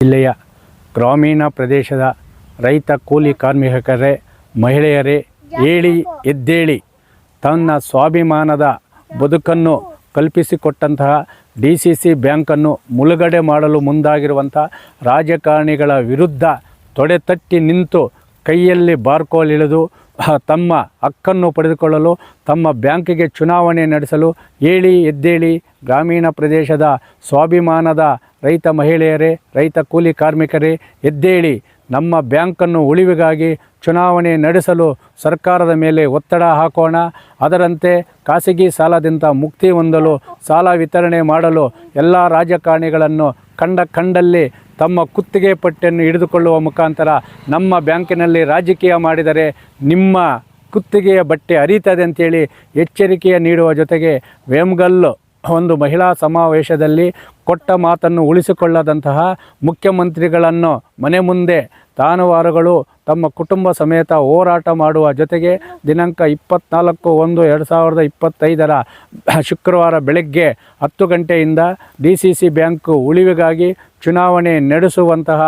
ಜಿಲ್ಲೆಯ ಗ್ರಾಮೀಣ ಪ್ರದೇಶದ ರೈತ ಕೂಲಿ ಕಾರ್ಮಿಕರೇ, ಮಹಿಳೆಯರೇ, ಏಳಿ ಎದ್ದೇಳಿ ತನ್ನ ಸ್ವಾಭಿಮಾನದ ಬದುಕನ್ನು ಕಲ್ಪಿಸಿಕೊಟ್ಟಂತಹ DCC ಬ್ಯಾಂಕನ್ನು ಮುಳುಗಡೆ ಮಾಡಲು ಮುಂದಾಗಿರುವಂಥ ರಾಜಕಾರಣಿಗಳ ವಿರುದ್ಧ ತೊಡೆತಟ್ಟಿ ನಿಂತು ಕೈಯಲ್ಲಿ ಬಾರ್ಕೋಲ್ ಇಳಿದು ತಮ್ಮ ಹಕ್ಕನ್ನು ಪಡೆದುಕೊಳ್ಳಲು ತಮ್ಮ ಬ್ಯಾಂಕಿಗೆ ಚುನಾವಣೆ ನಡೆಸಲು ಏಳಿ ಎದ್ದೇಳಿ ಗ್ರಾಮೀಣ ಪ್ರದೇಶದ ಸ್ವಾಭಿಮಾನದ ರೈತ ಮಹಿಳೆಯರೇ, ರೈತ ಕೂಲಿ ಕಾರ್ಮಿಕರೇ, ಎದ್ದೇಳಿ ನಮ್ಮ ಬ್ಯಾಂಕನ್ನು ಉಳಿವಿಗಾಗಿ ಚುನಾವಣೆ ನಡೆಸಲು ಸರ್ಕಾರದ ಮೇಲೆ ಒತ್ತಡ ಹಾಕೋಣ. ಅದರಂತೆ ಖಾಸಗಿ ಸಾಲದಿಂದ ಮುಕ್ತಿ ಹೊಂದಲು ಸಾಲ ವಿತರಣೆ ಮಾಡಲು ಎಲ್ಲ ರಾಜಕಾರಣಿಗಳನ್ನು ಕಂಡಲ್ಲಿ ತಮ್ಮ ಕುತ್ತಿಗೆ ಪಟ್ಟಿಯನ್ನು ಹಿಡಿದುಕೊಳ್ಳುವ ಮುಖಾಂತರ ನಮ್ಮ ಬ್ಯಾಂಕಿನಲ್ಲಿ ರಾಜಕೀಯ ಮಾಡಿದರೆ ನಿಮ್ಮ ಕುತ್ತಿಗೆಯ ಬಟ್ಟೆ ಹರಿತದೆ ಅಂತೇಳಿ ಎಚ್ಚರಿಕೆಯ ನೀಡುವ ಜೊತೆಗೆ ವೇಮಗಲ್ಲು ಒಂದು ಮಹಿಳಾ ಸಮಾವೇಶದಲ್ಲಿ ಕೊಟ್ಟ ಮಾತನ್ನು ಉಳಿಸಿಕೊಳ್ಳದಂತಹ ಮುಖ್ಯಮಂತ್ರಿಗಳನ್ನು ಮನೆ ಮುಂದೆ ಜಾನುವಾರುಗಳು ತಮ್ಮ ಕುಟುಂಬ ಸಮೇತ ಹೋರಾಟ ಮಾಡುವ ಜೊತೆಗೆ ದಿನಾಂಕ 24/1/2025 ಶುಕ್ರವಾರ ಬೆಳಗ್ಗೆ 10 ಗಂಟೆಯಿಂದ DCC ಬ್ಯಾಂಕು ಉಳಿವಿಗಾಗಿ ಚುನಾವಣೆ ನಡೆಸುವಂತಹ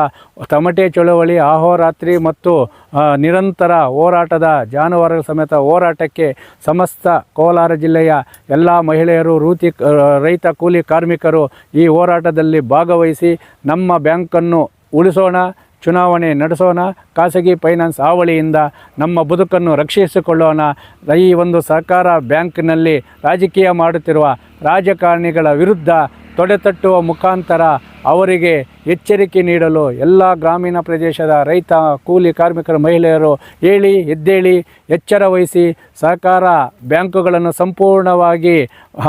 ತಮಟೆ ಚಳವಳಿ ಅಹೋರಾತ್ರಿ ಮತ್ತು ನಿರಂತರ ಹೋರಾಟದ ಜಾನುವಾರುಗಳ ಸಮೇತ ಹೋರಾಟಕ್ಕೆ ಸಮಸ್ತ ಕೋಲಾರ ಜಿಲ್ಲೆಯ ಎಲ್ಲ ಮಹಿಳೆಯರು, ರೈತ ಕೂಲಿ ಕಾರ್ಮಿಕರು ಈ ಹೋರಾಟದಲ್ಲಿ ಭಾಗವಹಿಸಿ ನಮ್ಮ ಬ್ಯಾಂಕನ್ನು ಉಳಿಸೋಣ, ಚುನಾವಣೆ ನಡೆಸೋಣ, ಖಾಸಗಿ ಫೈನಾನ್ಸ್ ಹಾವಳಿಯಿಂದ ನಮ್ಮ ಬದುಕನ್ನು ರಕ್ಷಿಸಿಕೊಳ್ಳೋಣ. ಈ ಒಂದು ಸಹಕಾರ ಬ್ಯಾಂಕ್ನಲ್ಲಿ ರಾಜಕೀಯ ಮಾಡುತ್ತಿರುವ ರಾಜಕಾರಣಿಗಳ ವಿರುದ್ಧ ತೊಡೆತಟ್ಟುವ ಮುಖಾಂತರ ಅವರಿಗೆ ಎಚ್ಚರಿಕೆ ನೀಡಲು ಎಲ್ಲ ಗ್ರಾಮೀಣ ಪ್ರದೇಶದ ರೈತ ಕೂಲಿ ಕಾರ್ಮಿಕರ ಮಹಿಳೆಯರು ಏಳಿ ಎದ್ದೇಳಿ ಎಚ್ಚರ ವಹಿಸಿ ಸಹಕಾರ ಬ್ಯಾಂಕುಗಳನ್ನು ಸಂಪೂರ್ಣವಾಗಿ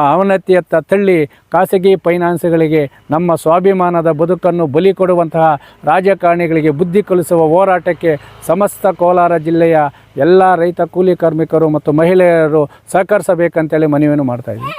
ಅವನತಿಯತ್ತ ತಳ್ಳಿ ಖಾಸಗಿ ಫೈನಾನ್ಸ್ಗಳಿಗೆ ನಮ್ಮ ಸ್ವಾಭಿಮಾನದ ಬದುಕನ್ನು ಬಲಿ ಕೊಡುವಂತಹ ರಾಜಕಾರಣಿಗಳಿಗೆ ಬುದ್ಧಿ ಕಲಿಸುವ ಹೋರಾಟಕ್ಕೆ ಸಮಸ್ತ ಕೋಲಾರ ಜಿಲ್ಲೆಯ ಎಲ್ಲ ರೈತ ಕೂಲಿ ಕಾರ್ಮಿಕರು ಮತ್ತು ಮಹಿಳೆಯರು ಸಹಕರಿಸಬೇಕಂತೇಳಿ ಮನವಿಯನ್ನು ಮಾಡ್ತಾಯಿದ್ದೀವಿ.